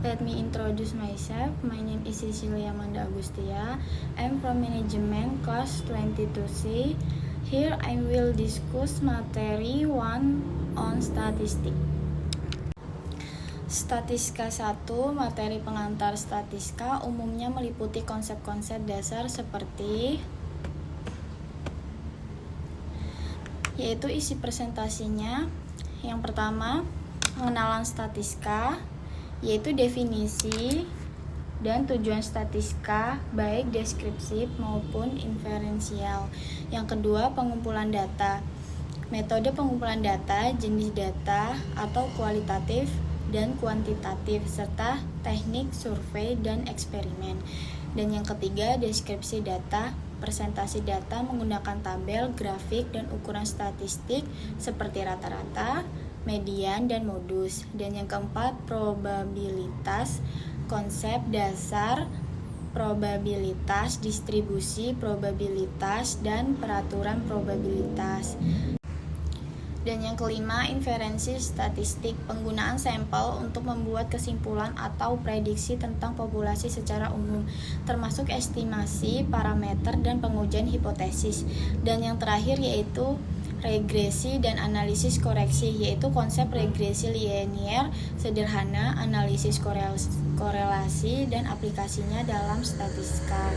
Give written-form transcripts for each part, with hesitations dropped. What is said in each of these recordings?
Let me introduce myself. My name is Cecilia Amanda Agustia. I'm from Management Class 22C. Here I will discuss materi 1 on Statistics. Statistika 1, materi pengantar statistika umumnya meliputi konsep-konsep dasar seperti yaitu isi presentasinya. Yang pertama, pengenalan statistika, yaitu definisi dan tujuan statistika baik deskriptif maupun inferensial. Yang kedua, pengumpulan data, metode pengumpulan data, jenis data atau kualitatif dan kuantitatif, serta teknik survei dan eksperimen. Dan yang ketiga, deskripsi data, presentasi data menggunakan tabel, grafik, dan ukuran statistik seperti rata-rata, median, dan modus. Dan yang keempat, probabilitas, konsep dasar probabilitas, distribusi probabilitas, dan peraturan probabilitas. Dan yang kelima, inferensi statistik, penggunaan sampel untuk membuat kesimpulan atau prediksi tentang populasi secara umum, termasuk estimasi, parameter, dan pengujian hipotesis. Dan yang terakhir yaitu regresi dan analisis koreksi, yaitu konsep regresi linear sederhana, analisis korelasi, dan aplikasinya dalam statistika.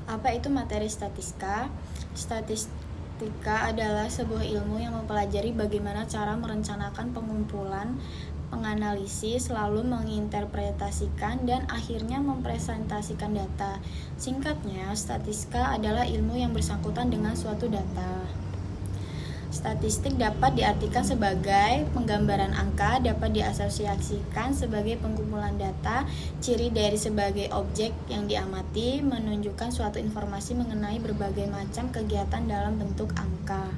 Apa itu materi statistika? Statistika adalah sebuah ilmu yang mempelajari bagaimana cara merencanakan pengumpulan, menganalisis, lalu menginterpretasikan, dan akhirnya mempresentasikan data. Singkatnya, statistika adalah ilmu yang bersangkutan dengan suatu data. Statistik dapat diartikan sebagai penggambaran angka, dapat diasosiasikan sebagai pengumpulan data, ciri dari sebagai objek yang diamati, menunjukkan suatu informasi mengenai berbagai macam kegiatan dalam bentuk angka.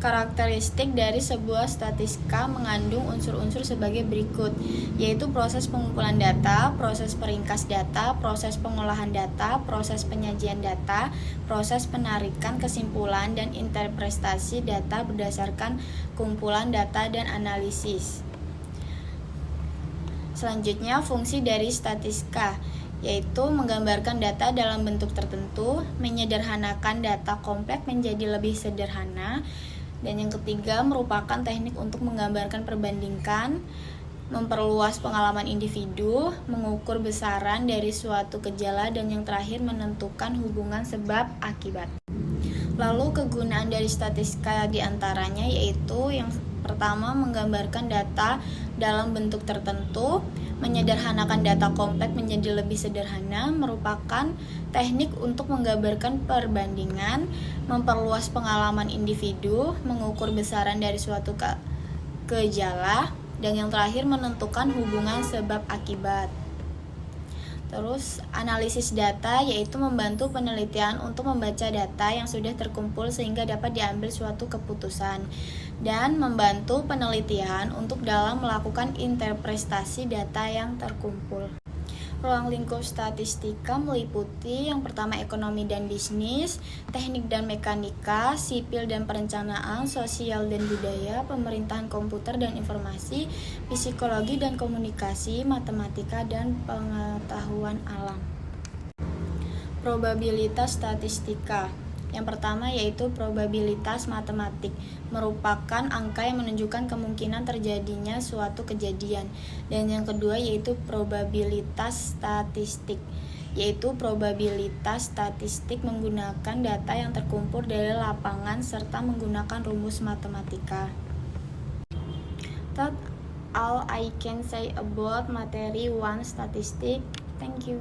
Karakteristik dari sebuah statistika mengandung unsur-unsur sebagai berikut, yaitu proses pengumpulan data, proses peringkas data, proses pengolahan data, proses penyajian data, proses penarikan kesimpulan, dan interpretasi data berdasarkan kumpulan data dan analisis. Selanjutnya, fungsi dari statistika, yaitu menggambarkan data dalam bentuk tertentu, menyederhanakan data kompleks menjadi lebih sederhana. Dan yang ketiga, merupakan teknik untuk menggambarkan perbandingan, memperluas pengalaman individu, mengukur besaran dari suatu gejala, dan yang terakhir menentukan hubungan sebab akibat. Lalu kegunaan dari statistika diantaranya yaitu yang pertama, menggambarkan data dalam bentuk tertentu, menyederhanakan data kompleks menjadi lebih sederhana, merupakan teknik untuk menggambarkan perbandingan, memperluas pengalaman individu, mengukur besaran dari suatu gejala, dan yang terakhir menentukan hubungan sebab akibat. Terus, analisis data yaitu membantu penelitian untuk membaca data yang sudah terkumpul sehingga dapat diambil suatu keputusan, dan membantu penelitian untuk dalam melakukan interpretasi data yang terkumpul. Ruang lingkup statistika meliputi yang pertama ekonomi dan bisnis, teknik dan mekanika, sipil dan perencanaan, sosial dan budaya, pemerintahan komputer dan informasi, psikologi dan komunikasi, matematika, dan pengetahuan alam. Probabilitas statistika. Yang pertama yaitu probabilitas matematik, merupakan angka yang menunjukkan kemungkinan terjadinya suatu kejadian. Dan yang kedua yaitu probabilitas statistik, yaitu probabilitas statistik menggunakan data yang terkumpul dari lapangan serta menggunakan rumus matematika. That's all I can say about materi 1 statistik. Thank you.